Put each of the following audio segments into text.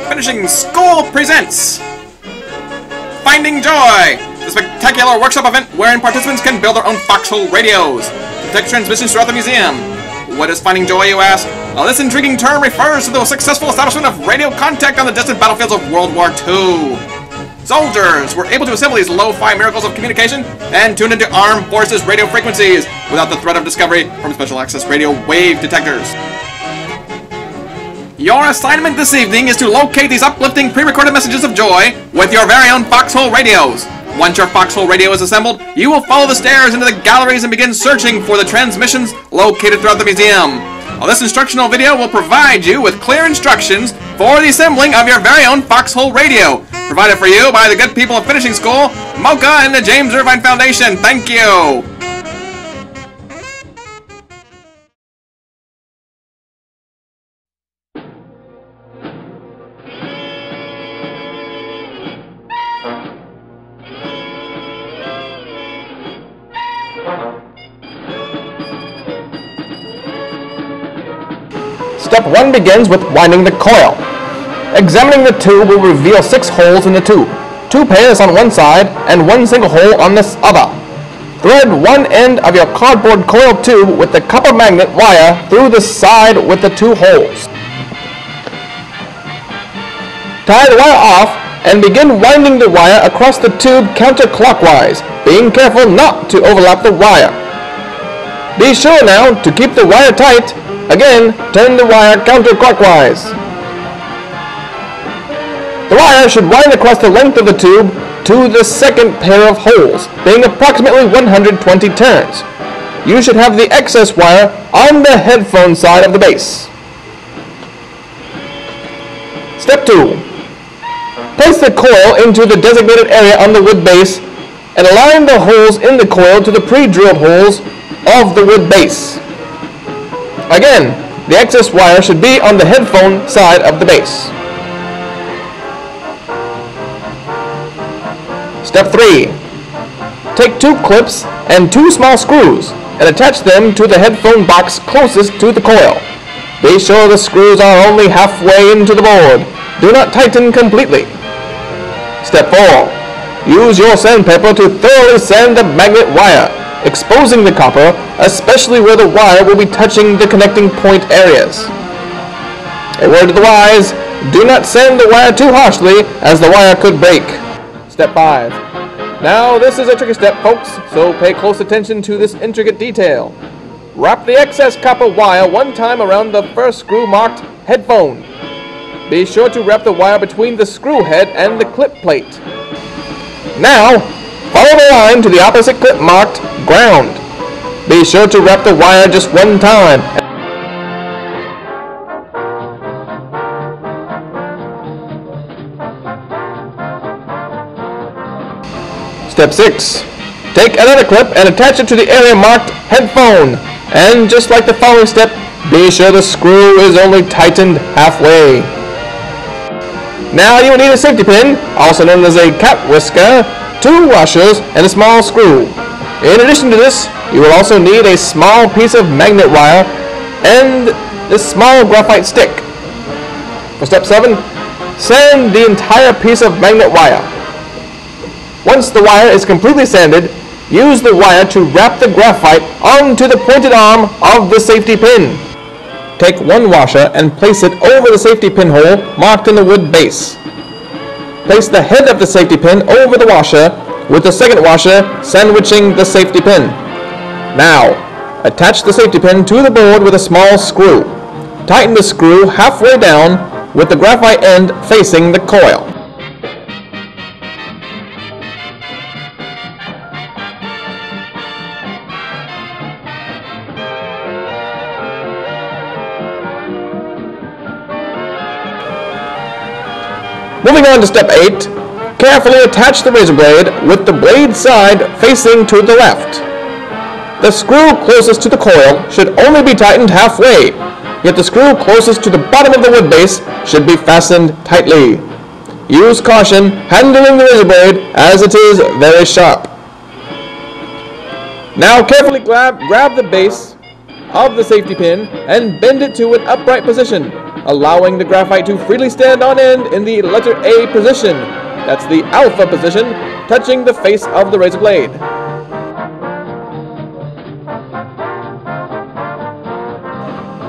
Finishing School presents Finding Joy, the spectacular workshop event wherein participants can build their own foxhole radios to detect transmissions throughout the museum. What is Finding Joy, you ask? Well, this intriguing term refers to the successful establishment of radio contact on the distant battlefields of World War II. Soldiers were able to assemble these lo-fi miracles of communication and tune into armed forces radio frequencies without the threat of discovery from special access radio wave detectors. Your assignment this evening is to locate these uplifting pre-recorded messages of joy with your very own foxhole radios. Once your foxhole radio is assembled, you will follow the stairs into the galleries and begin searching for the transmissions located throughout the museum. Well, this instructional video will provide you with clear instructions for the assembling of your very own foxhole radio, provided for you by the good people of Finishing School, Mocha, and the James Irvine Foundation. Thank you! Step 1 begins with winding the coil. Examining the tube will reveal 6 holes in the tube, 2 pairs on one side and 1 single hole on this other. Thread one end of your cardboard coil tube with the copper magnet wire through the side with the 2 holes. Tie the wire off and begin winding the wire across the tube counterclockwise, being careful not to overlap the wire. Be sure now to keep the wire tight. Again, turn the wire counterclockwise. The wire should wind across the length of the tube to the second pair of holes, being approximately 120 turns. You should have the excess wire on the headphone side of the base. Step 2. Place the coil into the designated area on the wood base and align the holes in the coil to the pre-drilled holes of the wood base. Again, the excess wire should be on the headphone side of the base. Step 3. Take 2 clips and 2 small screws and attach them to the headphone box closest to the coil. Be sure the screws are only halfway into the board. Do not tighten completely. Step 4. Use your sandpaper to thoroughly sand the magnet wire, exposing the copper, especially where the wire will be touching the connecting point areas. A word to the wise, do not sand the wire too harshly, as the wire could break. Step 5. Now this is a tricky step, folks, so pay close attention to this intricate detail. Wrap the excess copper wire one time around the first screw marked headphone. Be sure to wrap the wire between the screw head and the clip plate. Now, follow the line to the opposite clip marked ground. Be sure to wrap the wire just one time. Step 6. Take another clip and attach it to the area marked headphone. And just like the following step, be sure the screw is only tightened halfway. Now you will need a safety pin, also known as a cap whisker, 2 washers, and a small screw. In addition to this, you will also need a small piece of magnet wire and this small graphite stick. For step 7, sand the entire piece of magnet wire. Once the wire is completely sanded, use the wire to wrap the graphite onto the pointed arm of the safety pin. Take 1 washer and place it over the safety pin hole marked in the wood base. Place the head of the safety pin over the washer, with the second washer sandwiching the safety pin. Now, attach the safety pin to the board with a small screw. Tighten the screw halfway down with the graphite end facing the coil. Moving on to step 8, carefully attach the razor blade with the blade side facing to the left. The screw closest to the coil should only be tightened halfway, yet the screw closest to the bottom of the wood base should be fastened tightly. Use caution handling the razor blade as it is very sharp. Now carefully grab the base of the safety pin and bend it to an upright position. allowing the graphite to freely stand on end in the letter A position. That's the alpha position, touching the face of the razor blade.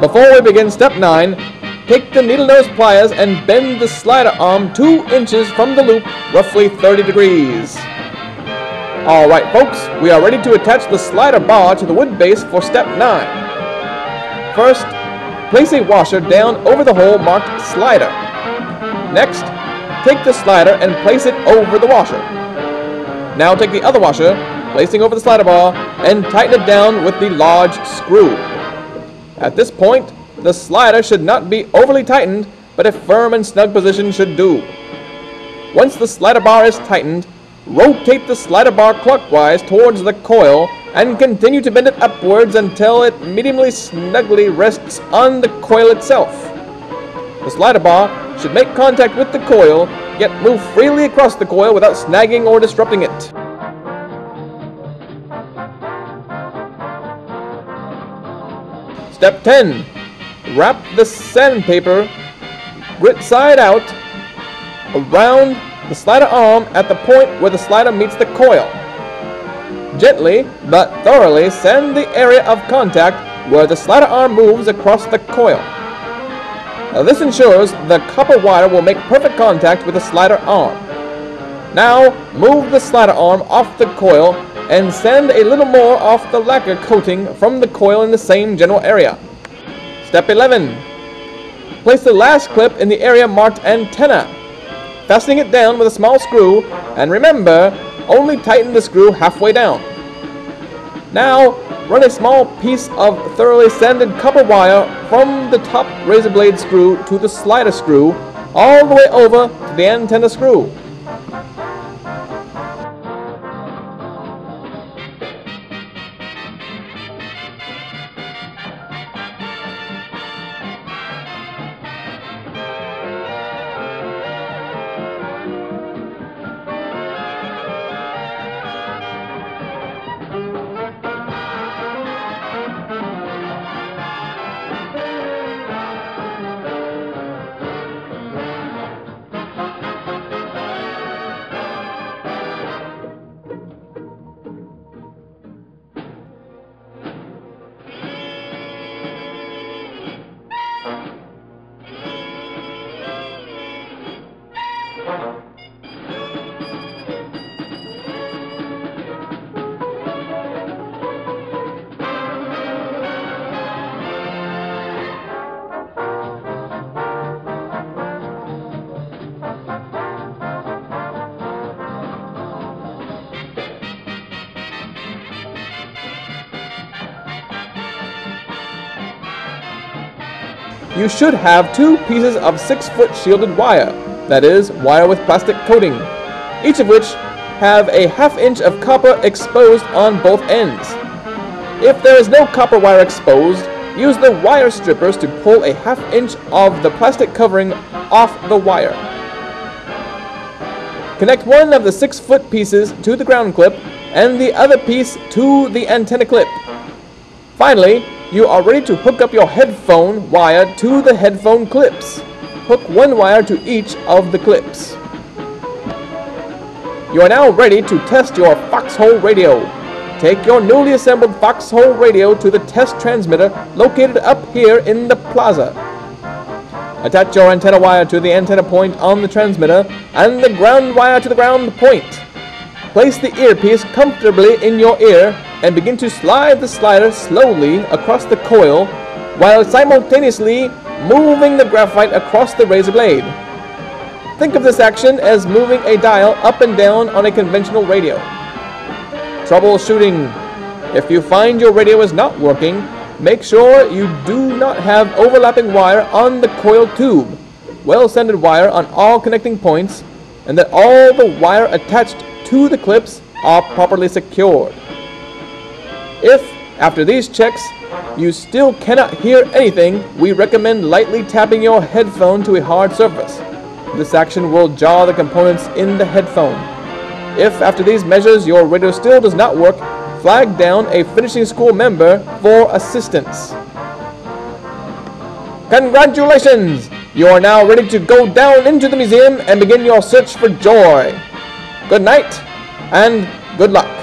Before we begin step 9, take the needle nose pliers and bend the slider arm 2 inches from the loop, roughly 30 degrees. Alright folks, we are ready to attach the slider bar to the wood base for step 9. First, place a washer down over the hole marked slider. Next, take the slider and place it over the washer. Now take the other washer, placing over the slider bar, and tighten it down with the large screw. At this point, the slider should not be overly tightened, but a firm and snug position should do. Once the slider bar is tightened, rotate the slider bar clockwise towards the coil and continue to bend it upwards until it mediumly snugly rests on the coil itself. The slider bar should make contact with the coil, yet move freely across the coil without snagging or disrupting it. Step 10. Wrap the sandpaper grit side out around the slider arm at the point where the slider meets the coil. Gently but thoroughly sand the area of contact where the slider arm moves across the coil. Now, this ensures the copper wire will make perfect contact with the slider arm. Now move the slider arm off the coil and sand a little more off the lacquer coating from the coil in the same general area. Step 11. Place the last clip in the area marked antenna, fastening it down with a small screw, and remember, only tighten the screw halfway down. Now, run a small piece of thoroughly sanded copper wire from the top razor blade screw to the slider screw, all the way over to the antenna screw. You should have 2 pieces of 6-foot shielded wire, that is, wire with plastic coating, each of which have a ½ inch of copper exposed on both ends. If there is no copper wire exposed, use the wire strippers to pull a ½ inch of the plastic covering off the wire. Connect one of the 6-foot pieces to the ground clip and the other piece to the antenna clip. Finally, you are ready to hook up your headphone wire to the headphone clips. Hook one wire to each of the clips. You are now ready to test your foxhole radio. Take your newly assembled foxhole radio to the test transmitter located up here in the plaza. Attach your antenna wire to the antenna point on the transmitter and the ground wire to the ground point. Place the earpiece comfortably in your ear and begin to slide the slider slowly across the coil while simultaneously moving the graphite across the razor blade. Think of this action as moving a dial up and down on a conventional radio. Troubleshooting. If you find your radio is not working, make sure you do not have overlapping wire on the coil tube, well-sanded wire on all connecting points, and that all the wire attached to the clips are properly secured. If, after these checks, you still cannot hear anything, we recommend lightly tapping your headphone to a hard surface. This action will jar the components in the headphone. If, after these measures, your radio still does not work, flag down a finishing school member for assistance. Congratulations! You are now ready to go down into the museum and begin your search for joy. Good night, and good luck.